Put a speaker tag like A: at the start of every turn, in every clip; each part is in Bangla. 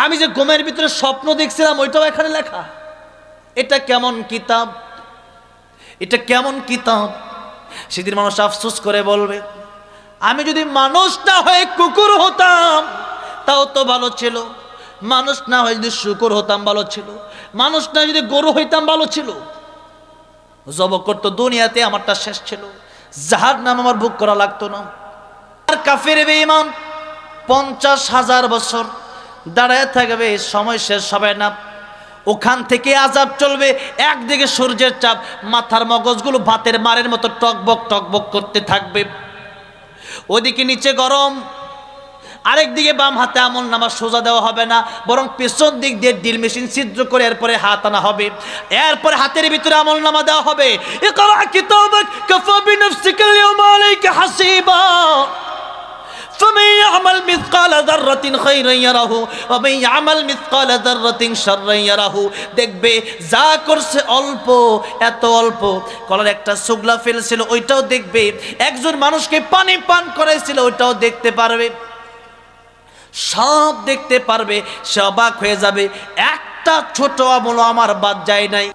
A: আমি যে ঘুমের ভিতরে স্বপ্ন দেখছিলাম ওইটাও এখানে লেখা। এটা কেমন কিতাব, এটা কেমন কিতাব। সেদিন মানুষ আফসোস করে বলবে, আমি যদি মানুষ না হয়ে কুকুর হতাম তাও তো ভালো ছিল, মানুষ না হয়ে যদি শুকর হতাম ভালো ছিল, মানুষ না যদি গরু হইতাম ভালো ছিল। জব করতো দুনিয়াতে আমারটা শেষ ছিল, জাহান্নাম আমার ভোগ করা লাগতো না। আর কাফের বেঈমান 50,000 বছর দাঁড়ায় থাকবে, সময় শেষ হবে না। ওখান থেকে আযাব চলবে, একদিকে সূর্যের চাপ, মাথার মগজগুলো ভাতের মারের মতো টকবক টকবক করতে থাকবে, ওদিকে নিচে গরম, আরেকদিকে বাম হাতে আমলনামা সোজা দেওয়া হবে না, বরং পেছন দিক দিয়ে ড্রিল মেশিন ছিদ্র করে এরপরে হাত আনা হবে, এরপরে হাতের ভিতরে আমলনামা দেওয়া হবে। ইকরা কিতাবাক কাফা বিনাফসিকা আল-ইয়াওমা আলাইকা হাসিবা ফামান ইয়ামাল মিসকালা যাররাতিন খায়রান ইয়ারাহু ওয়া মান ইয়ামাল মিসকালা যাররাতিন শাররান ইয়ারাহু। দেখবে যা করছে অল্প, এত অল্প, কলার একটা সুগলা ফেলছিল ওইটাও দেখবে, একজন মানুষকে পানি পান করাইছিল ওইটাও দেখতে পারবে, সব দেখতে পারবে। সে অবাক হয়ে যাবে, একটা ছোট আমল আমার বাদ যায় নাই।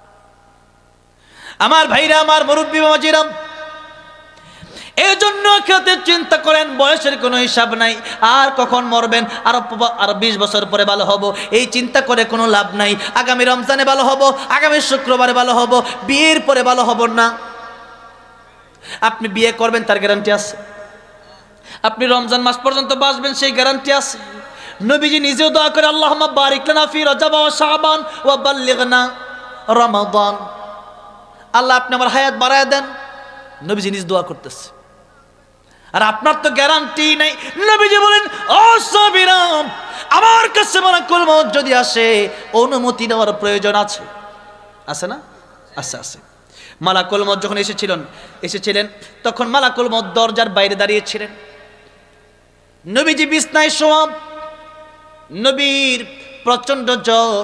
A: আমার ভাইরা, আমার মুরব্বী বাবাজিরা, এই জন্য খেতে চিন্তা করেন, বয়সের কোনো হিসাব নাই, আর কখন মরবেন, আর 20 বছর পরে ভালো হব, এই চিন্তা করে কোনো লাভ নাই। আগামী রমজানে ভালো হব, আগামী শুক্রবারে ভালো হব, বিয়ের পরে ভালো হব না। আপনি বিয়ে করবেন তার গ্যারান্টি আছে, আপনি রমজান মাস পর্যন্ত বাঁচবেন সেই গ্যারান্টি আছে। নবীজি নিজেও দোয়া করে, আল্লাহুম্মা বারিক লানা ফি রজব ওয়া শাবান ওয়া বাল্লিগনা রমাদান। আল্লাহ আপনি আমার হায়াত বাড়ায় দেন, নবীজি নিজ দোয়া করতেছে। আর আপনার তো গ্যারান্টি নাই। নবীজি বলেন, ও সাহাবীরা, আমার কাছে মালাকুল মউত যদি আসে, অনুমতি নেওয়ার প্রয়োজন আছে, আছে না? আছে, আছে। মালাকুল মউত যখন এসেছিলেন তখন মালাকুল মউত দরজার বাইরে দাঁড়িয়েছিলেন। নবীজি বিছনায় শোয়া, নবীর প্রচন্ড জ্বর,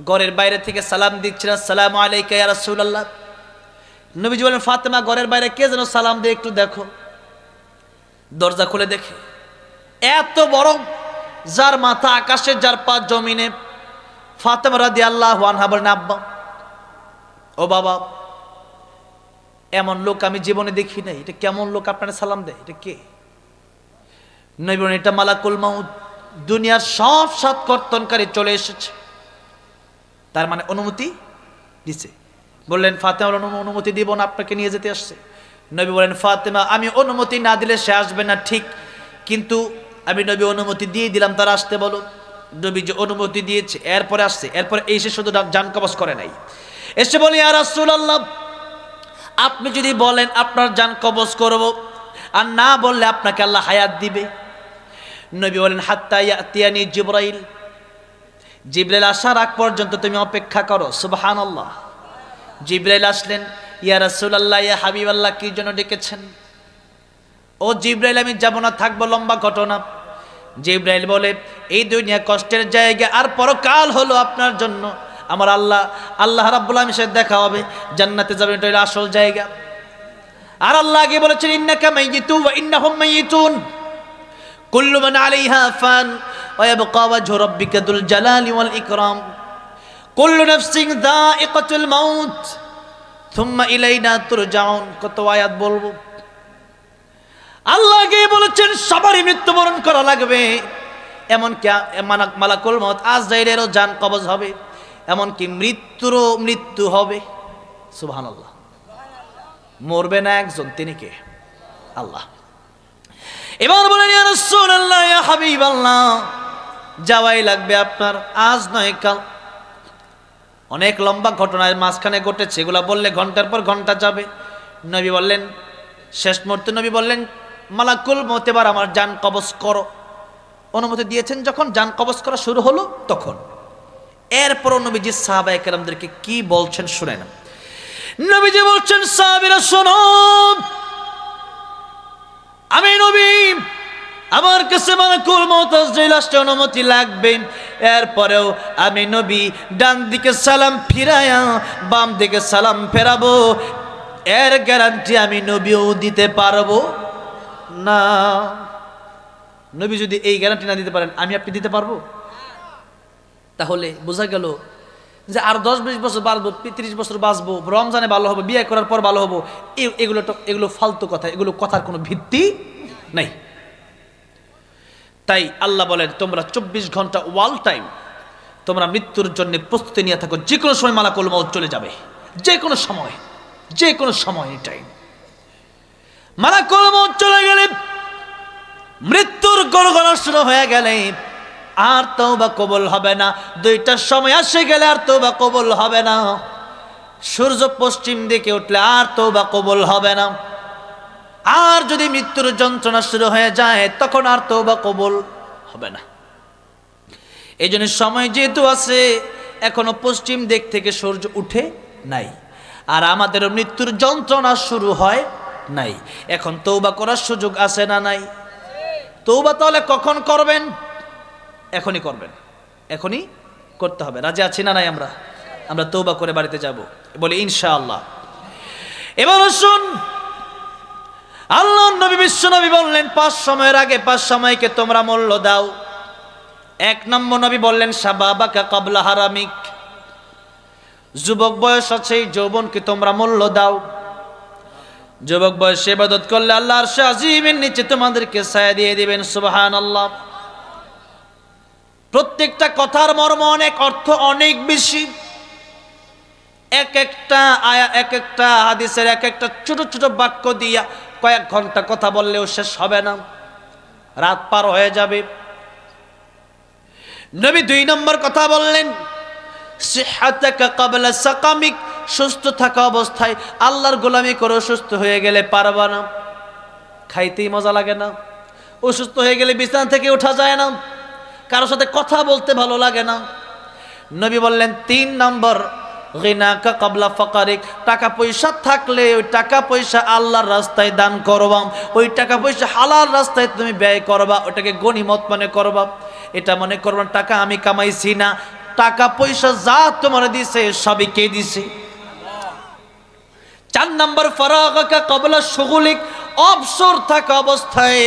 A: ঘরের বাইরে থেকে সালাম দিচ্ছিলেন, আসসালামু আলাইকা ইয়া রাসূলুল্লাহ। নবীজি বলেন, ফাতেমা, ঘরের বাইরে কে যেন সালাম দিয়ে একটু দেখো। দরজা খুলে দেখে এত বড়, যার মাথা আকাশে, যার পা জমিনে। ফাতেমা রাদিয়াল্লাহু আনহা বলেন, আব্বা, ও বাবা, এমন লোক আমি জীবনে দেখি নাই, এটা কেমন লোক আপনারা সালাম দেয়, এটা কে? নবী বলেন, এটা মালাকুল মউত, দুনিয়ার সব সাত কর্তনকারী চলে এসেছে। তার মানে অনুমতি দিছে। বললেন, ফাতেমা অনুমতি দিব না, আপনাকে নিয়ে যেতে আসছে। নবী বলেন, ফাতেমা, আমি অনুমতি না দিলে সে আসবে না, ঠিক, কিন্তু আমি নবী অনুমতি দিয়ে দিলাম, তারা আসতে বলো। নবী যে অনুমতি দিয়েছে, এরপরে আসছে, এরপরে এসে শুধু জান কবজ করে নাই, এসে বলি, ইয়া রাসূলুল্লাহ, আপনি যদি বলেন আপনার জান কবজ করব, আর না বললে আপনাকে আল্লাহ হায়াত দিবে। নবী বলেন, হাত্তা ইয়াতিয়ানি জিবরাইল, জিবরাইল আসার আগ পর্যন্ত তুমি অপেক্ষা করো। সুবহানাল্লাহ। জিবরাইল আসলেন, ইয়া রাসূলুল্লাহ, ইয়া হাবিবাল্লাহ, কি জন্য ডেকেছেন? ও জিবরাইল, আমি যাব না, থাকবো, লম্বা ঘটনা। জিবরাইল বলে, এই দুনিয়া কষ্টের জায়গা, আর পরকাল হলো আপনার জন্য আমার আল্লাহ রাব্বুল আলামিনের সাথে দেখা হবে, জান্নাতে যাবেন, এটা হলো আসল জায়গা। আর আল্লাহ আগে বলেছেন, ইন্নাকা মাইয়িতুন ওয়া ইন্নাহুম মাইয়িতুন, কুল্লু মান আলাইহা ফান ওয়া ইয়াবকা ওয়াজহু রাব্বিকা যুল জালালি ওয়াল ইকরাম, কুল্লু নাফসিন যায়িকাতুল মাউত সুম্মা ইলাইনা তুরজাউন। কত আয়াত বলবো। আল্লাহ আগে বলেছেন সবারই মৃত্যুবরণ করা লাগবে, এমনকি মালাকুল মউত আজরাইলেরও জান কবজ হবে, এমনকি মৃত্যু হবে। সুবহানাল্লাহ। মরবে না একজন, তিনি কে? আল্লাহ। এবার বলেন, ইয়া রাসূলুল্লাহ, ইয়া হাবিবাল্লাহ, যাওয়াই লাগবে আপনার, আজ নয় কাল। অনেক লম্বা ঘটনার মাঝখানে ঘটেছে, এগুলা বললে ঘন্টার পর ঘন্টা যাবে। নবী বললেন, শেষ মুহূর্তে নবী বললেন, মালাকুল মউত, এবার আমার জান কবজ করো। অনুমতি দিয়েছেন, যখন জান কবজ করা শুরু হলো তখন। এরপর নবীজি সাহাবায়ে কেরামদেরকে কি বলছেন শুনেন। নবীজি বলছেন, সাহাবীরা শোনো, আমি নবী, আমার কাছে মালাকুল মউত আজরাইল আসতে অনুমতি লাগবে। এরপরেও আমি নবী ডান দিকে সালাম ফিরায়া বাম দিকে সালাম ফেরাবো, এর গ্যারান্টি আমি নবীও দিতে পারবো না। নবী যদি এই গ্যারান্টি না দিতে পারেন, আমি আপনি দিতে পারবো? তাহলে বোঝা গেল যে আর 10-20 বছর বাঁচবো, 30 বছর বাঁচবো, রমজানে ভালো হবো, বিয়ে করার পর ভালো হবো, এগুলো ফালতু কথা, এগুলো কথার কোনো ভিত্তি নাই। তাই আল্লাহ বলেন তোমরা 24 ঘন্টা ওয়াল টাইম তোমরা মৃত্যুর জন্য প্রস্তুতি নিয়ে থাকো। যে কোনো সময় মালাকুল মউত চলে যাবে, যে কোনো সময়, যে কোনো সময় টাইম মালাকুল মউত চলে গেলে, মৃত্যুর গড়গড় শুরু হয়ে গেলে আর তওবা কবুল হবে না। দুইটার সময় আসে গেলে আর তওবা কবুল হবে না। সূর্য পশ্চিম দিকে উঠলে আর তওবা কবুল হবে না। আর যদি মৃত্যুর যন্ত্রণা শুরু হয়ে যায় তখন আর তওবা কবুল হবে না। এই জন্য সময় যেহেতু আছে, এখনো পশ্চিম দিক থেকে সূর্য উঠে নাই, আর আমাদের মৃত্যুর যন্ত্রণা শুরু হয় নাই। এখন তওবা করার সুযোগ আছে না নাই? তওবা তাহলে কখন করবেন? এখনই করবেন, এখনই করতে হবে। রাজি আছি না নাই? আমরা তওবা করে বাড়িতে যাব, বলি ইনশাআল্লাহ। এবার শুন, আল্লাহর নবী বিশ্ব নবী বললেন 5 সময়ের আগে 5 সময়কে তোমরা মূল্য দাও। 1 নম্বর নবী বললেন শাবাবাকা ক্বাবলা হারামিক, যুবক বয়স আছে, যৌবনকে তোমরা মূল্য দাও। যুবক বয়সে ইবাদত করলে আল্লাহর আরশে আজিমের নিচে তোমাদেরকে ছায়া দিয়ে দিবেন। সুবহানাল্লাহ। প্রত্যেকটা কথার মর্ম অনেক, অর্থ অনেক বেশি। এক একটা আয়া, এক একটা হাদিসের এক একটা ছোট ছোট বাক্য দিয়া কয়েক ঘন্টা কথা বললেও শেষ হবে না, রাত পার হয়ে যাবে। নবী 2 নম্বর কথা বললেন সিহহাতাকা ক্বাবলা সাকামিক, সুস্থ থাকা অবস্থায় আল্লাহর গোলামি করে সুস্থ হয়ে গেলে পারবা না, খাইতেই মজা লাগে না। অসুস্থ হয়ে গেলে বিছানা থেকে ওঠা যায় না, কারোর সাথে কথা বলতে ভালো লাগে না। নবী বললেন 3 নম্বর গিনাকা ক্বাবলা ফাকারিক, টাকা পয়সা থাকলে ওই টাকা পয়সা আল্লাহর রাস্তায় দান করবা, ওই টাকা পয়সা হালাল রাস্তায় তুমি ব্যয় করবা, ওটাকে গনিমত মনে করবা। এটা মনে করবা টাকা আমি কামাইছি না, টাকা পয়সা যা তোমার দিছে সবই কে দিছে। 4 নম্বর ফারাগাকা ক্বাবলা শুগুলিক, অবসর থাকা অবস্থায়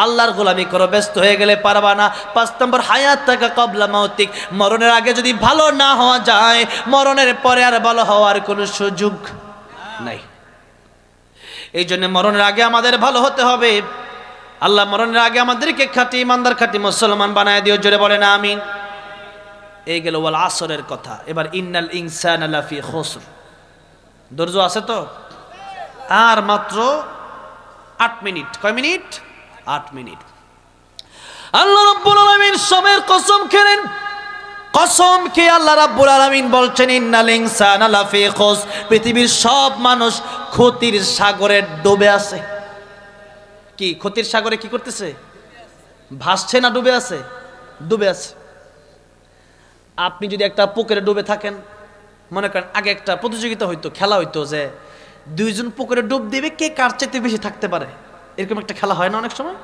A: আল্লাহর গোলামি করো, ব্যস্ত হয়ে গেলে পারবা না। 5 নম্বর হায়াতাকা ক্বাবলা মাউতিক, মরণের আগে যদি ভালো না হওয়া যায় মরণের পরে আর ভালো হওয়ার কোনো সুযোগ নাই। এই জন্য মরণের আগে আমাদের ভালো হতে হবে। আল্লাহ মরণের আগে আমাদেরকে খাঁটি ইমানদার, খাঁটি মুসলমান বানায় দিও। জোরে বলেন আমিন। এই গেল ওয়াল আসরের কথা। এবার ইন্নাল ইনসানা লাফি খুসর, ধৈর্য আছে তো? আর মাত্র 8 মিনিট। কয় মিনিট? 8 মিনিট। আল্লাহ রাব্বুল আলামিন সময়ের কসম খেলেন। কসম খেয়ে আল্লাহ রাব্বুল আলামিন বলছেন ইন্নাল ইনসানা লাফি খুসর, পৃথিবীর সব মানুষ ক্ষতির সাগরে ডুবে আছে। কি ক্ষতির সাগরে কি করতেছে? ভাসছে না ডুবে আছে? ডুবে আছে। আপনি যদি একটা পুকুরে ডুবে থাকেন, মনে করেন আগে একটা প্রতিযোগিতা হইতো, খেলা হইতো যে 2 জন পুকুরে ডুব দিবে, কে কার চাইতে বেশি থাকতে পারে, এরকম একটা খেলা হয় না অনেক সময়?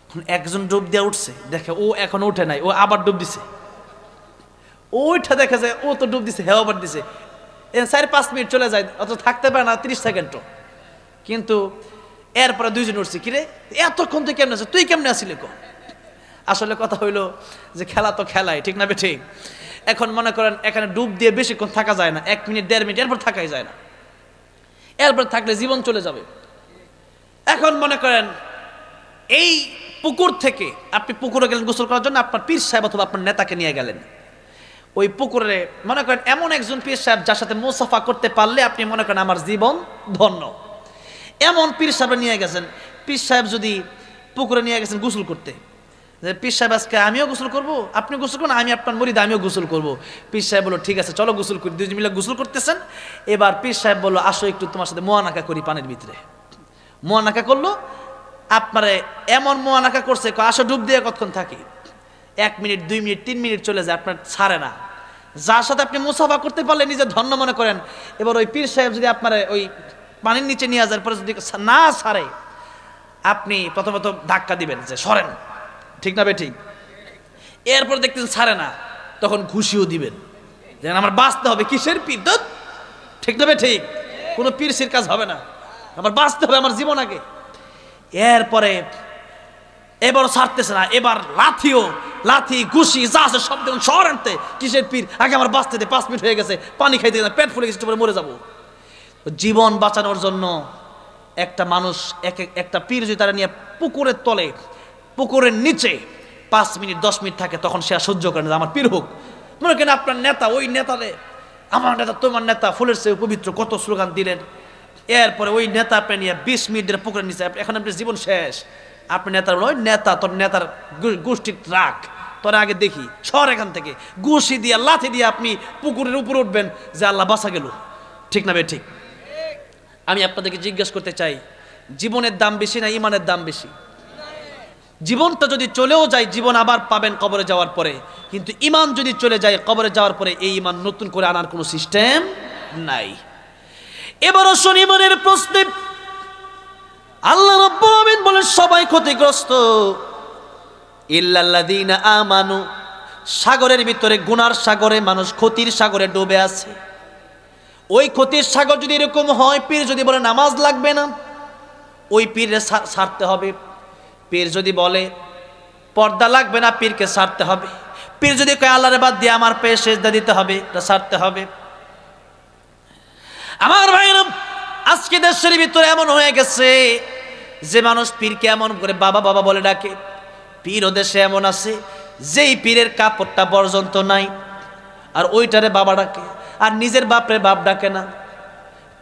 A: এখন একজন ডুব দিয়ে উঠছে, দেখে ও এখনো উঠে নাই, ও আবার ডুব দিছে। ওইটা দেখা যায় ও তো ডুব দিছে, হেও আবার দিছে, 4-5 মিনিট চলে যায়, অত থাকতে পারে না 30 সেকেন্ডও। কিন্তু এরপরে 2 জন উঠছে, কিরে এতক্ষণ তুই কেমনে আছিস, তুই কেমনে আসিলি? আসলে কথা হইলো যে খেলা তো খেলাই, ঠিক না বেঠিক? এখন মনে করেন এখানে ডুব দিয়ে বেশিক্ষণ থাকা যায় না, 1 মিনিট 1.5 মিনিট, এরপর থাকাই যায় না। এরপর থাকলে জীবন চলে যাবে। এখন মনে করেন এই পুকুর থেকে আপনি পুকুরে গেলেন গোসল করার জন্য, আপনার পীর সাহেব অথবা আপনার নেতাকে নিয়ে গেলেন। ওই পুকুরে মনে করেন এমন একজন পীর সাহেব যার সাথে মুসাফা করতে পারলে আপনি মনে করেন আমার জীবন ধন্য, এমন পীর সাহেব নিয়ে গেছেন। পীর সাহেব যদি পুকুরে নিয়ে গেছেন গোসল করতে, পীর সাহেব আজকে আমিও গোসল করবো, আপনি গোসল করুন, আমি আপনার মুরিদ, আমিও গোসল করবো। পীর সাহেব বললো ঠিক আছে চলো গোসল করি। 2 জন মিলে গোসল করতেছেন। এবার পীর সাহেব বললো আসো একটু তোমার সাথে মুয়ানাকা করি পানির ভিতরে। মুয়ানাকা করলো, আপনারে এমন মুয়ানাকা করছে, আসো ডুব দিয়ে কতক্ষণ থাকি। 1 মিনিট 2 মিনিট 3 মিনিট চলে যায়, আপনার ছাড়ে না। যার সাথে আপনি মুসাফা করতে পারলে নিজে ধন্য মনে করেন। এবার ওই পীর সাহেব যদি আপনার ওই পানির নিচে নিয়ে যাওয়ার পরে যদি না ছাড়ে, আপনি প্রথমত ধাক্কা দিবেন যে সরেন, ঠিক না বেঠিক? এরপর দেখতেন ছাড়ে না, তখন ঘুষিও দিবেন, যেন আমার বাঁচতে হবে। কিসের পীর? ঠিক না বেঠিক? কোনো পীরসির কাজ হবে না, আমার বাঁচতে হবে, আমার জীবন আগে। এরপরে এবার ছাড়তেছে না, এবার লাথিও লাথি ঘুষি যা আছে সব দেখুন শহর আনতে। কিসের পীর? আগে আমার বাঁচতে দে, 5 মিনিট হয়ে গেছে, পানি খাইতে গেছে, পেট ফুলে গেছে, মরে যাবো। জীবন বাঁচানোর জন্য একটা মানুষ একটা পীর যদি তারা নিয়ে পুকুরের তলে, পুকুরের নিচে 5 মিনিট 10 মিনিট থাকে, তখন সে আর সহ্য করে না। আমার পীর হোক, মনে করেন আপনার নেতা, ওই নেতারে আমার নেতা তোমার নেতা ফুলের চেয়ে পবিত্র, কত স্লোগান দিলেন, এরপরে ওই নেতা আপনি নিয়ে 20 মিনিট ধরে পুকুরের নিচে, এখন আপনার জীবন শেষ। আপনি নেতার ওই নেতা, তোর নেতার গোষ্ঠীর রাখ, তোর আগে দেখি শহর এখান থেকে, ঘুষি দিয়ে লাথি দিয়ে আপনি পুকুরের উপরে উঠবেন যে আল্লাহ বাঁচা গেল। ঠিক না বে ঠিক? আমি আপনাদেরকে জিজ্ঞেস করতে চাই, জীবনের দাম বেশি না ইমানের দাম বেশি? জীবনটা যদি চলেও যায়, জীবন আবার পাবেন কবরে যাওয়ার পরে, কিন্তু ইমান যদি চলে যায় কবরে যাওয়ার পরে, এই ইমান নতুন করে আনার কোনো সিস্টেম নাই। এবার আসুন ইমানের প্রশ্নে। আল্লাহ রাব্বুল আমিন বলেন সবাই ক্ষতিগ্রস্ত ইল্লাল্লাযীনা আমানু। সাগরের ভিতরে, গুনার সাগরে মানুষ ক্ষতির সাগরে ডুবে আছে। ওই ক্ষতির সাগর যদি এরকম হয়, পীর যদি বলে নামাজ লাগবে না, ওই পীরে ছাড়তে হবে। পীর যদি বলে পর্দা লাগবে না, পীরকে ছাড়তে হবে। পীর যদি কয় আল্লাহর বাদ দিয়ে আমার পায়ে সেজদা দিতে হবে, এটা ছাড়তে হবে। আমার ভাইরা, আজকে দেশের ভিতরে এমন হয়ে গেছে যে মানুষ পীরকে এমন করে বাবা বাবা বলে ডাকে। পীর ও দেশে এমন আছে যেই পীরের কাপড়টা পর্যন্ত নাই, আর ওইটারে বাবা ডাকে, আর নিজের বাপরে বাপ ডাকে না।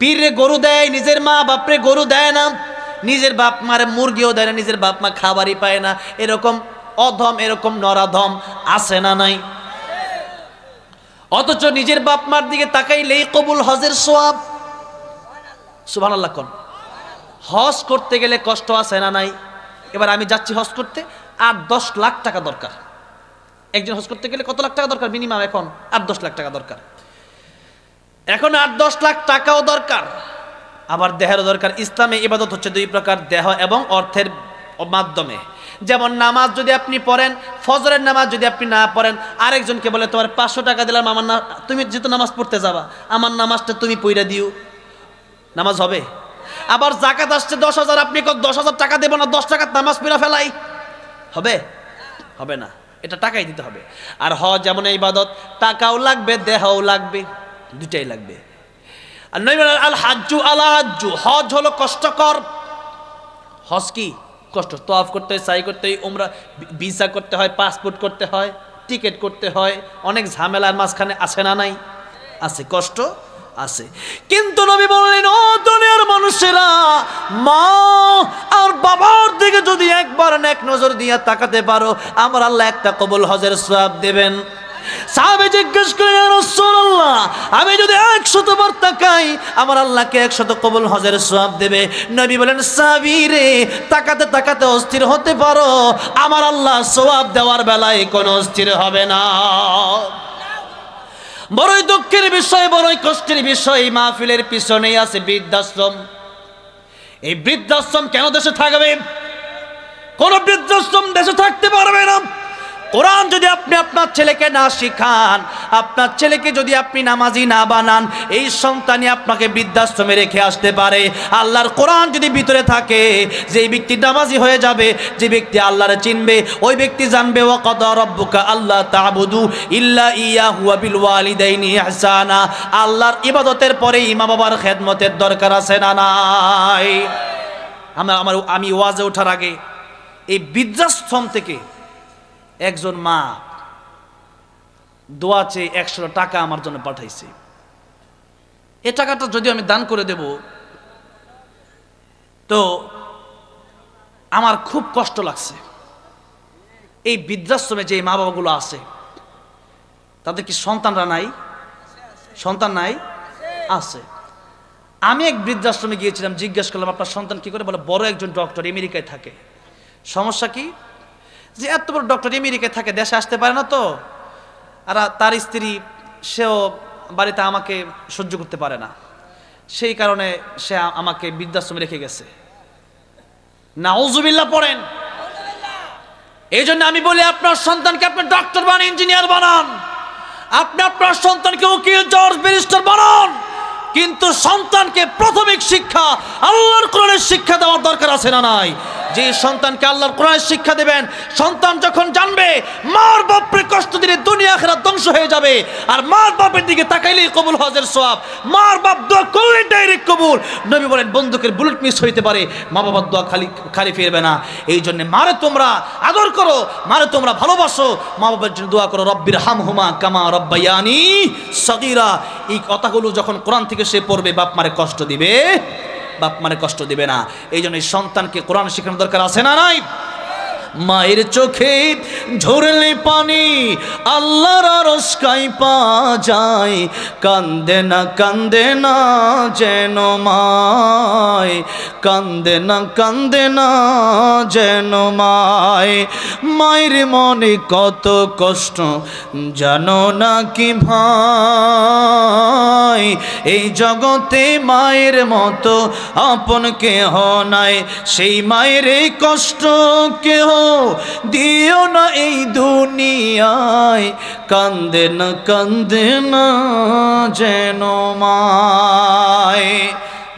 A: পীরে গরু দেয়, নিজের মা বাপরে গরু দেয় না। নিজের বাপ মারে মুরগিও দেয় না, নিজের বাপ মা খাবারই পায় না। এরকম অধম, এরকম নরাধম আছে না নাই? অথচ নিজের বাপ মার দিকে তাকাইলেই কবুল হজের সওয়াব। সুবহানাল্লাহ কোন। হজ করতে গেলে কষ্ট আছে না নাই? এবার আমি যাচ্ছি হজ করতে, 8-10 লাখ টাকা দরকার। একজন হজ করতে গেলে কত লাখ টাকা দরকার? মিনিমাম এখন 8-10 লাখ টাকা দরকার। এখন 8-10 লাখ টাকাও দরকার, আবার দেহেরও দরকার। ইসলামে ইবাদত হচ্ছে 2 প্রকার, দেহ এবং অর্থের মাধ্যমে। যেমন নামাজ যদি আপনি পড়েন, ফজরের নামাজ যদি আপনি না পড়েন, আরেকজনকে বলে তোমার 500 টাকা দিলাম, আমার না, তুমি যেহেতু নামাজ পড়তে যাবা, আমার নামাজটা তুমি পড়া দিও, নামাজ হবে। আবার যাকাত আসছে 10,000, আপনি 10,000 টাকা দেব না, 10 টাকার নামাজ পড়া ফেলাই, হবে? হবে না, এটা টাকাই দিতে হবে। আর হজ যেমন ইবাদত, টাকাও লাগবে, দেহও লাগবে, দুটাই লাগবে। আর নবী বলেন আল হাজ্জু আলা হাজ্জু, হজ হলো কষ্টকর। হজ কি? কষ্ট। তওয়াফ করতে হয়, সাই করতে হয়, উমরা, ভিসা করতে হয়, পাসপোর্ট করতে হয়, টিকিট করতে হয়, অনেক ঝামেলার মাঝখানে আছে না নাই? আছে, কষ্ট আছে। কিন্তু নবী বললেন, ও দুনিয়ার মানুষেরা, মা আর বাবার দিকে যদি একবার নেক নজর দিয়ে তাকাতে পারো, আমার আল্লাহ একটা কবুল হজের সওয়াব দেবেন। সাহাবে জিজ্ঞেস করেন, ইয়া রাসূলুল্লাহ, আমি যদি 100 বার তাকাই, আমার আল্লাহকে 100 কবুল হজের সওয়াব দেবে? নবী বলেন, সাহাবী রে, তাকাতে তাকাতে অস্থির হতে পারো, আমার আল্লাহ সওয়াব দেওয়ার বেলায় কোনো অস্থির হবে না। বড়ই দুঃখের বিষয়, বড়ই কষ্টের বিষয়, মাহফিলের পিছনেই আছে বৃদ্ধাশ্রম। এই বৃদ্ধাশ্রম কেন দেশে থাকবে? কোন বৃদ্ধাশ্রম দেশে থাকতে পারবে না। কোরআন যদি আপনি আপনার ছেলেকে না শিখান, আপনার ছেলেকে যদি আপনি নামাজি না বানান, এই সন্তানই আপনাকে বৃদ্ধাশ্রমে রেখে আসতে পারে। আল্লাহর কোরআন যদি ভিতরে থাকে, যে ব্যক্তি নামাজি হয়ে যাবে, যে ব্যক্তি আল্লাহরে চিনবে, ওই ব্যক্তি জানবে ওয়া কাদা রাব্বুকা আল্লা তা'বুদু ইল্লা ইয়াহু ওয়া বিল ওয়ালিদাইনি ইহসানা। আল্লাহর ইবাদতের পরে মা বাবার খেদমতের দরকার আছে না নাই? আমি ওয়াজে ওঠার আগে এই বৃদ্ধাশ্রম থেকে একজন মা দোয়া চেয়ে 100 টাকা আমার জন্য পাঠাইছে। এই টাকাটা যদি আমি দান করে দেব, তো আমার খুব কষ্ট লাগছে। এই বৃদ্ধাশ্রমে যে মা বাবাগুলো আছে, তাদের কি সন্তানরা নাই? সন্তান নাই? আছে। আমি এক বৃদ্ধাশ্রমে গিয়েছিলাম, জিজ্ঞেস করলাম আপনার সন্তান কি করে? বলে বড় একজন ডক্টর, আমেরিকায় থাকে। সমস্যা কি? যে এত বড় ডক্টর আমেরিকায় থাকে, দেশে আসতে পারে না, তো আর তার স্ত্রী, সেও বাড়িতে আমাকে সহ্য করতে পারে না, সেই কারণে সে আমাকে বৃদ্ধাশ্রমে রেখে গেছে। নাউজুবিল্লাহ পড়েন। এই জন্য আমি বলি, আপনার সন্তানকে আপনি ডক্টর বানান, ইঞ্জিনিয়ার বানান, আপনি আপনার সন্তানকে উকিল, জজ, ব্যারিস্টার বানান, কিন্তু সন্তানকে প্রাথমিক শিক্ষা আল্লাহর কোরআনের শিক্ষা দেওয়ার দরকার আছে না নাই? যে সন্তানকে আল্লাহর কোরআনের শিক্ষা দেবেন, সন্তান যখন জানবে মার বাপরে কষ্ট দিলে দুনিয়া আখিরাত ধ্বংস হয়ে যাবে, আর মার বাপের দিকে তাকাইলেই কবুল হজের সওয়াব, মার বাপ দোয়া করলে ডাইরেক্ট কবুল। নবী বলেন বন্দুকের বুলেট মিস হইতে পারে, মা বাবার দোয়া খালি ফিরবে না। এই জন্য মারে তোমরা আদর করো, মারে তোমরা ভালোবাসো, মা বাবার জন্য দোয়া করো, রব্বির হামহুমা কামা রব্বায়ানি সগীরা। এই কথাগুলো যখন কোরআন থেকে সে পড়বে, বাপ মারে কষ্ট দিবে, বাপ মারে কষ্ট দিবে না। এই জন্য সন্তানকে কোরআন শেখানোর দরকার আছে না নাই? মায়ের চোখে ঝরলে পানি আল্লাহর আরশ কাঁইপা যায়, কান্দে না যেন মায়, কান্দে না যেন মায়। মায়ের মনে কত কষ্ট জানো না কি ভাই, এই জগতে মায়ের মতো আপন কেহ নাই, সেই মায়ের এই কষ্ট কেহ দিও না এই দুনিয়ায়, কান্দে না যেন মায়।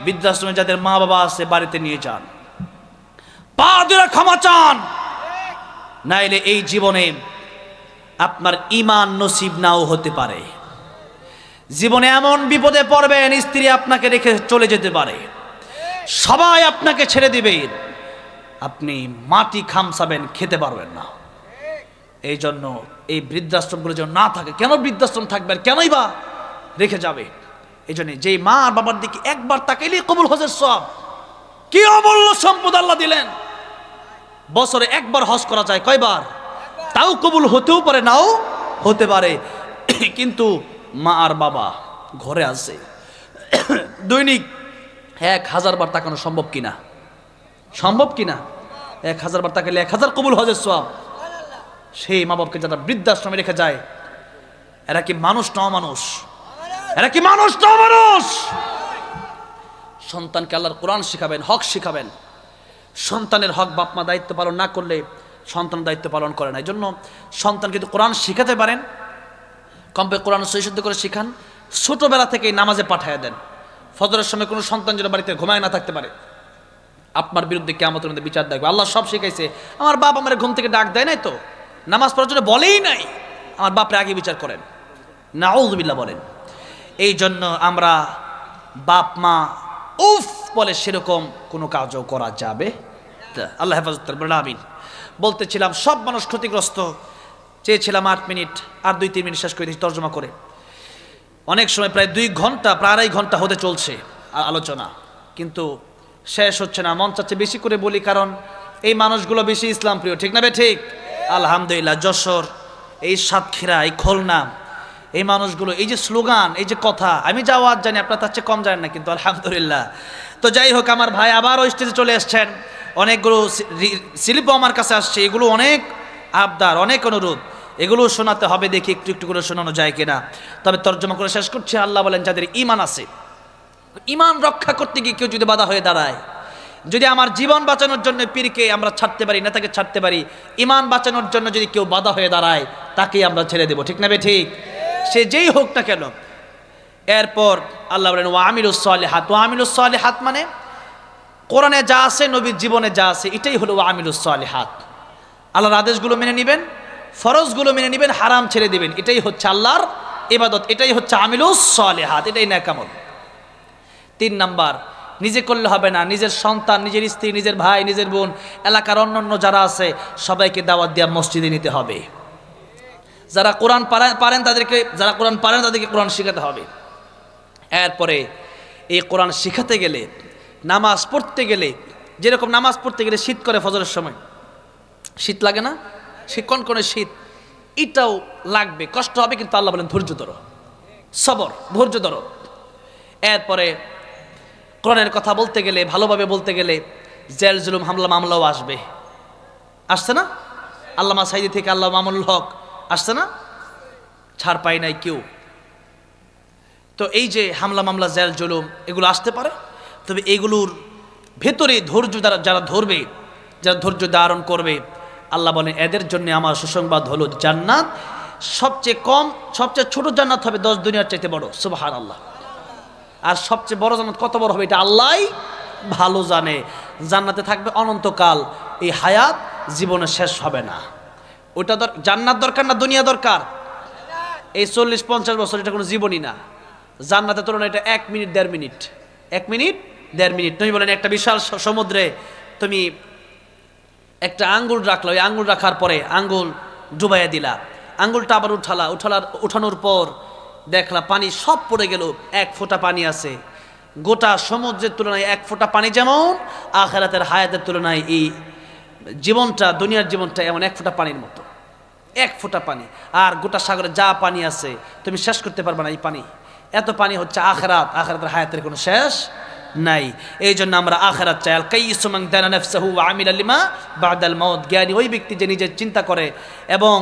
A: বৃদ্ধাশ্রমে যাদের মা বাবা আছে বাড়িতে নিয়ে যান, পা ধরে ক্ষমা চান, নাইলে এই জীবনে আপনার ঈমান নসিব নাও হতে পারে। জীবনে এমন বিপদে পড়বেন, স্ত্রী আপনাকে রেখে চলে যেতে পারে, সবাই আপনাকে ছেড়ে দিবে, আপনি মাটি খামসাবেন, খেতে পারবেন না। এই জন্য এই বৃদ্ধাশ্রমগুলো যেন না থাকে। কেন বৃদ্ধাশ্রম থাকবে, কেনই বা রেখে যাবে? এই জন্য যেই মা আর বাবার দিকে একবার তাকাইলেই কবুল হজের সওয়াব। কি অমূল্য সম্পদ আল্লাহ দিলেন। বছরে একবার হজ করা যায়, কয়বার? তাও কবুল হতেও পারে, নাও হতে পারে। কিন্তু মা আর বাবা ঘরে আছে, দৈনিক 1000 বার তাকানো সম্ভব কিনা? সম্ভব কিনা? 1000 বার তাকালে 1000 কবুল হজের সওয়াব। সেই মা বাপকে যারা বৃদ্ধাশ্রমে রেখে যায়, এরা কি মানুষ না অমানুষ? এরা কি মানুষ না অমানুষ? সন্তানকে আল্লাহর কোরআন শিখাবেন, হক শিখাবেন। সন্তানের হক বাপ মা দায়িত্ব পালন না করলে সন্তান দায়িত্ব পালন করে না। এই জন্য সন্তানকে যদি কোরআন শিখাতে পারেন, কমপে কোরআন সহিশুদ্ধ করে শিখান, ছোটবেলা থেকেই নামাজে পাঠায় দেন। ফজরের সময় কোনো সন্তান যেন বাড়িতে ঘুমায় না থাকতে পারে, আপনার বিরুদ্ধে কিয়ামতের মধ্যে বিচার দেখবে। আল্লাহ সব শিখাইছে। আমার বাপ আমার ঘুম থেকে ডাক দেয় নাই তো, নামাজ পড়ার জন্য বলেই নাই, আমার বাপরে আগে বিচার করেন, নাউযুবিল্লাহ বলেন। এই জন্য আমরা বাপ মা উফ বলে সেরকম কোনো কাজও করা যাবে না। আল্লাহ হেফাজত করবেন, আমিন। বলতেছিলাম সব মানুষ ক্ষতিগ্রস্ত। চেয়েছিলাম 8 মিনিট, আর 2-3 মিনিট শেষ করে দিয়েছি তর্জমা করে। অনেক সময় প্রায় 2 ঘন্টা, প্রায় 2.5 ঘন্টা হতে চলছে আলোচনা, কিন্তু শেষ হচ্ছে না। মন চাচ্ছে বেশি করে বলি, কারণ এই মানুষগুলো বেশি ইসলাম প্রিয়, ঠিক না বে ঠিক? আলহামদুলিল্লাহ, যশোর, এই সাতক্ষীরা, এই খুলনা, এই মানুষগুলো, এই যে স্লোগান, এই যে কথা, আমি যা ওয়াজ জানি আপনার তার চেয়ে কম জানেন না, কিন্তু আলহামদুলিল্লাহ। তো যাই হোক, আমার ভাই আবার ওই স্টেজে চলে এসছেন, অনেকগুলো স্লিপও আমার কাছে আসছে, এগুলো অনেক আবদার, অনেক অনুরোধ, এগুলো শোনাতে হবে, দেখি একটু একটু করে শোনানো যায় কিনা। তবে তর্জমা করে শেষ করছি। আল্লাহ বলেন যাদের ঈমান আছে, ঈমান রক্ষা করতে গিয়ে কেউ যদি বাধা হয়ে দাঁড়ায়, যদি আমার জীবন বাঁচানোর জন্য পীরকে আমরা ছাড়তে পারি, নেতাকে ছাড়তে পারি, ঈমান বাঁচানোর জন্য যদি কেউ বাধা হয়ে দাঁড়ায়, তাকেই আমরা ছেড়ে দেব, ঠিক না বে ঠিক? সে যেই হোক না কেন। এরপর আল্লাহ বলেন ওয়া আমিলুস সালিহাত। ওয়া আমিলুস সালিহাত মানে কোরআনে যা আছে, নবীর জীবনে যা আছে, এটাই হলো ওয়া আমিলুস সালিহাত। আল্লাহর আদেশগুলো মেনে নেবেন, ফরজগুলো মেনে নেবেন, হারাম ছেড়ে দিবেন, এটাই হচ্ছে আল্লাহর ইবাদত, এটাই হচ্ছে আমিলুস সালিহাত, এটাই নেক আমল। 3 নাম্বার, নিজে করলে হবে না, নিজের সন্তান, নিজের স্ত্রী, নিজের ভাই, নিজের বোন, এলাকার অন্যান্য যারা আছে সবাইকে দাওয়াত দিয়ে মসজিদে নিতে হবে। যারা কোরআন পারেন তাদেরকে, যারা কোরআন পারেন তাদেরকে কোরআন শেখাতে হবে। এরপরে এই কোরআন শেখাতে গেলে, নামাজ পড়তে গেলে, যেরকম নামাজ পড়তে গেলে শীত করে ফজরের সময়, শীত লাগে না? সে কনকনে শীত, এটাও লাগবে, কষ্ট হবে, কিন্তু আল্লাহ বলেন ধৈর্য ধরো, সবর, ধৈর্য ধরো। এরপরে কোরআনের কথা বলতে গেলে, ভালোভাবে বলতে গেলে জেল জুলুম হামলা মামলাও আসবে, আসছে না? আল্লামা সাইদি থেকে আল্লাহ মামুনুল হক আসছে না? ছাড় পাই নাই কেউ। তো এই যে হামলা মামলা, জেল জুলুম, এগুলো আসতে পারে, তবে এগুলোর ভেতরে ধৈর্য যারা ধরবে, যারা ধৈর্য ধারণ করবে, আল্লাহ বলেন এদের জন্য আমার সুসংবাদ হলো জান্নাত। সবচেয়ে কম, সবচেয়ে ছোট জান্নাত হবে 10 দুনিয়ার চাইতে বড়, সুবহানাল্লাহ। আর সবচেয়ে বড় জান্নাত কত বড় হবে এটা আল্লাহই ভালো জানে। জান্নাতে থাকবে অনন্তকাল, এই হায়াত জীবনে শেষ হবে না। ওটা জান্নাত দরকার না দুনিয়া দরকার? এই 40-50 বছর এটা কোনো জীবনই না। জান্নাতের তুলনায় এটা 1 মিনিট 1.5 মিনিট, 1 মিনিট 1.5 মিনিট। তুমি বলেন একটা বিশাল সমুদ্রে তুমি একটা আঙ্গুল রাখলো, ওই আঙ্গুল রাখার পরে আঙ্গুল ডুবাইয়া দিলা, আঙ্গুলটা আবার উঠানোর পর দেখলা পানি সব পড়ে গেল, 1 ফোঁটা পানি আছে। গোটা সমুদ্রের তুলনায় 1 ফোঁটা পানি যেমন, আখিরাতের হায়াতের তুলনায় এই জীবনটা, দুনিয়ার জীবনটা এমন 1 ফোঁটা পানির মতো, 1 ফোঁটা পানি। আর গোটা সাগরে যা পানি আছে তুমি শেষ করতে পারবে না এই পানি। এত পানি হচ্ছে আখিরাত, আখিরাতের হায়াতের কোনো শেষ নাই। এই জন্য আমরা আখিরাত চাই। আল কাইয়িসু মান দানা নাফসাহু ওয়া আমিলা লিমা বাদাল মাউত। জ্ঞানী ওই ব্যক্তি যে নিজের চিন্তা করে এবং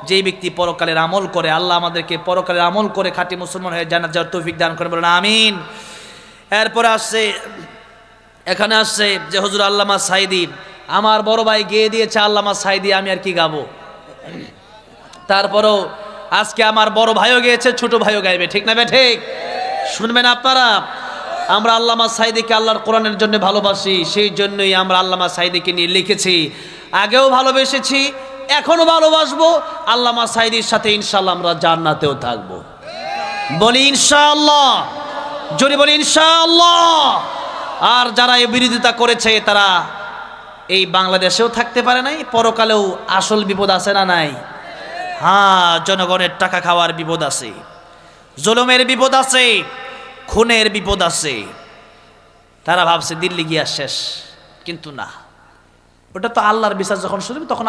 A: যেই ব্যক্তি পরকালের আমল করে। আল্লাহ আমাদেরকে পরকালের আমল করে খাঁটি মুসলমান হয়ে জান্নাত যাওয়ার তৌফিক দান করেন, বলেন আমিন। এরপরে আসছে, এখানে আসছে যে হুজুর আল্লামা সাঈদী, আমার বড় ভাই গেয়ে দিয়েছে আল্লামা সাঈদী, আমি আর কি গাবো। তারপরেও আজকে আমার বড় ভাইও গেয়েছে, ছোট ভাইও গাইবে, ঠিক না বে ঠিক? শুনবেন আপনারা। আমরা আল্লামা সাঈদীকে আল্লাহর কোরআনের জন্য ভালোবাসি, সেই জন্যই আমরা আল্লামা সাঈদীকে নিয়ে লিখেছি। আগেও ভালোবেসেছি, এখনো ভালোবাসবো। আল্লামা সাঈদীর সাথে ইনশাআল্লাহ আমরা জান্নাতেও থাকবো। বলি ইনশাআল্লাহ, জোরে বলি ইনশাআল্লাহ। আর যারা এই বিরোধিতা করেছে তারা এই বাংলাদেশেও থাকতে পারে নাই, পরকালেও আসল বিপদ আছে না নাই? হ্যাঁ, জনগণের টাকা খাওয়ার বিপদ আছে, জুলুমের বিপদ আছে, খুনের বিপদ আছে। তারা ভাবছে দিল্লি গিয়া শেষ, কিন্তু না, ওটা তো আল্লাহর বিচার যখন শুরু হবে তখন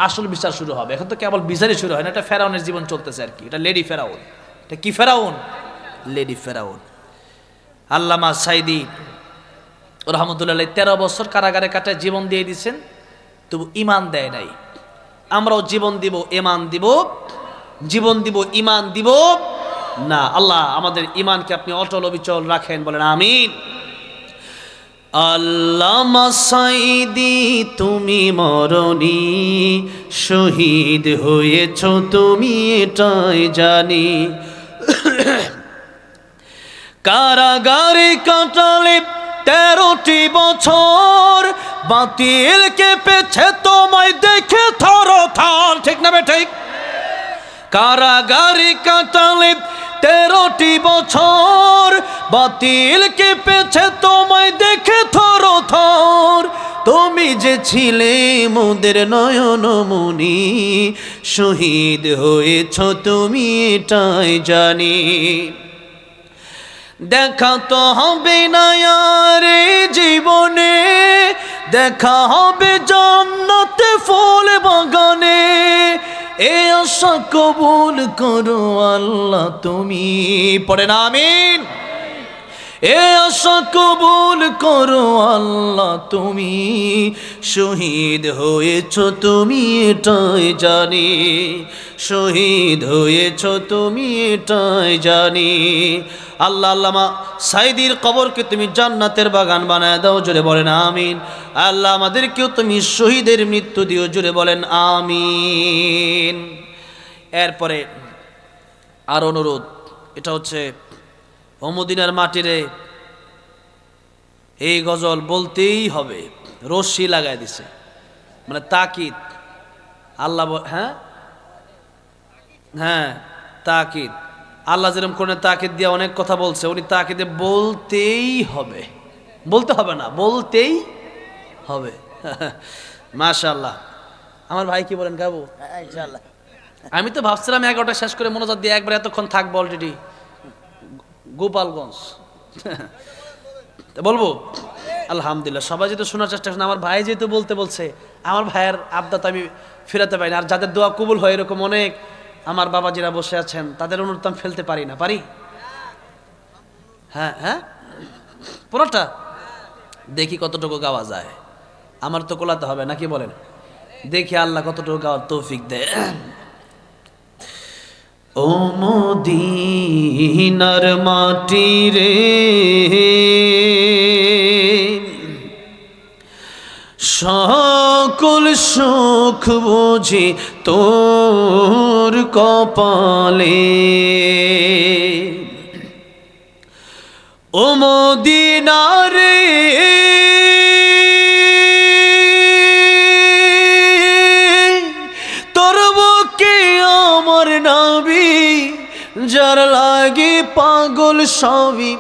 A: আসল বিচার শুরু হবে। এখন তো কেবল বিচারই শুরু হয় না, এটা ফেরাউনের জীবন চলতেছে আর কি। এটা লেডি ফেরাউন। এটা কি ফেরাউন? লেডি ফেরাউন। আল্লামা সাঈদী রহমতুল্লাহ 13 বছর কারাগারে কাটায় জীবন দিয়ে দিচ্ছেন, তবু ইমান দেয় নাই। আমরাও জীবন দিব, ইমান দিব, জীবন দিব, ইমান দিব না। আল্লাহ আমাদের ইমানকে আপনি অটল অবিচল রাখেন, বলেন আমিন। আল্লামা সাঈদী তুমি মরণি, শহীদ হয়েছ তুমি এটাই জানি। কারাগারে কাটালে 13টি বছর, বাতিল কেঁপেছে তোমায় দেখে থরথর, ঠিক না বে ঠিক? কারাগারে কাটালে 13টি বছর, বাতিল কেঁপেছে তোমায় দেখে থরথর। তুমি যে ছিলে মোদের নয়নমণি, শহীদ হয়েছ তুমি এটাই জানি। দেখা তো হবে না আর জীবনে, দেখা হবে জান্নাতে ফুল বাগানে। এ আশা কবুল করো আল্লাহ তুমি, পড়েন আমিন। এ আশা কবুল করো আল্লাহ তুমি, শহীদ হয়েছ তুমি এটাই জানি, শহীদ হয়েছ তুমি এটাই জানি। আল্লাহ আল্লামা সাঈদীর কবরকে তুমি জান্নাতের বাগান বানায় দাও, জোরে বলেন আমিন। আল্লাহ আমাদেরকেও তুমি শহীদের মৃত্যু দিও, জোরে বলেন আমিন। এরপরে আর অনুরোধ, এটা হচ্ছে ও মদিনার মাটিরে এই গজল বলতেই হবে। রশ্মি লাগাই দিছে, মানে তাকিদ। আল্লাহ হ্যাঁ হ্যাঁ তাকিদ। আল্লাহ যেরকম করে তাকিদ দিয়ে অনেক কথা বলছে, উনি তাকিদে বলতেই হবে, বলতে হবে না, বলতেই হবে। মাশাআল্লাহ। আমার ভাই কি বলেন, গাবো ইনশাআল্লাহ? আমি তো ভাবছিলাম 11টা শেষ করে মনোজাত দিয়ে একবার এতক্ষণ থাকবো, অলরেডি গোপালগঞ্জ বলবো। আলহামদুলিল্লাহ, সবাই যেহেতু শোনার চেষ্টা করছেন, আমার ভাই যেহেতু বলতে বলছে, আমার ভাইয়ের আবদাত আমি ফেরাতে পারি না। আর যাদের দোয়া কবুল হয় এরকম অনেক আমার বাবাজিরা বসে আছেন, তাদের অনুরোধ আমি ফেলতে পারি না, পারি? হ্যাঁ হ্যাঁ, পুরোটা দেখি কতটুকু গাওয়া যায়। আমার তো কোলাতে হবে নাকি বলেন, দেখি আল্লাহ কতটুকু গাওয়ার তৌফিক দেয়। ও মদিনার মাটি রে, সকল সুখ বুঝি তোর কপালে। ও মদিনা রে, নবী যার লাগি পাগল সবই,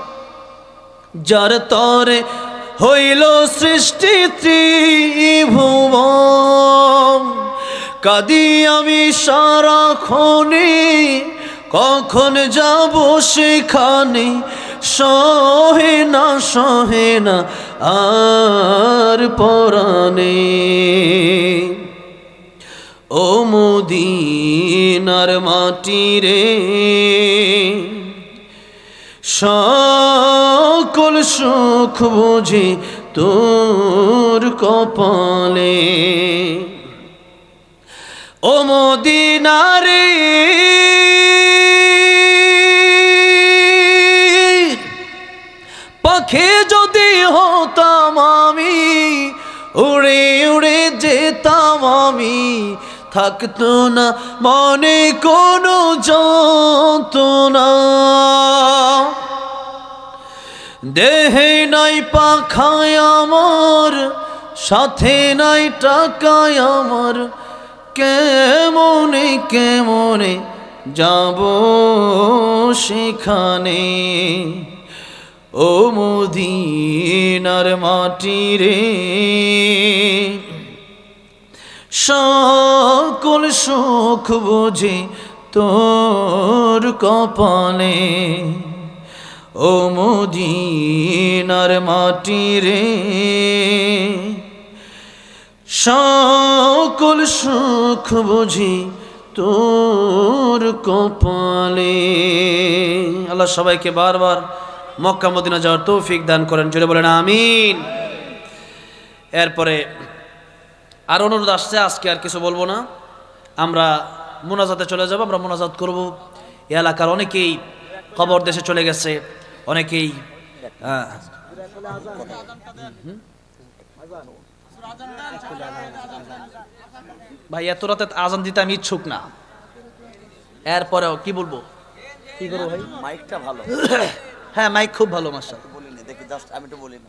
A: যার তরে হইল সৃষ্টি ত্রিভুবন। কাঁদি আমি সারাক্ষণে, কখন যাব সেখানে, সহে না আর পরাণে। ও মদিনার মাটি রে, সকল সুখ বুঝি তোর কপালে। ও মদিনা রে, পাখি যদি হতাম আমি, উড়ে উড়ে যেতাম আমি, থাকতো না মনে কোনো যন্ত্রণা। দেহে নাই পাখায় আমার, সাথে নাই টাকায় আমার, কেমনে কেমনে যাব সেখানে। ও মদিনার মাটি রে, সকল সুখ বুঝি তোর কপালে। ও মদিনার মাটি রে, সকল সুখ বুঝি তোর কপালে। আল্লাহ সবাইকে বারবার মক্কা মদিনা যাওয়ার তৌফিক দান করেন, জোরে বলেন আমিন। এরপরে আর অনুরোধ আসছে, আজকে আর কিছু বলবো না, আমরা মোনাজাতে চলে যাব। আমরা মোনাজাত করব। এই এলাকার অনেকেই কবর দেশে চলে গেছে, অনেকেই ভাই এত রাতে আজান দিতে আমি ইচ্ছুক না। এরপরেও কি বলবো, কি করবো ভাই?
B: মাইকটা ভালো।
A: হ্যাঁ মাইক খুব ভালো মাশাআল্লাহ।
B: বলিনি দেখি, জাস্ট আমি তো বলিনি।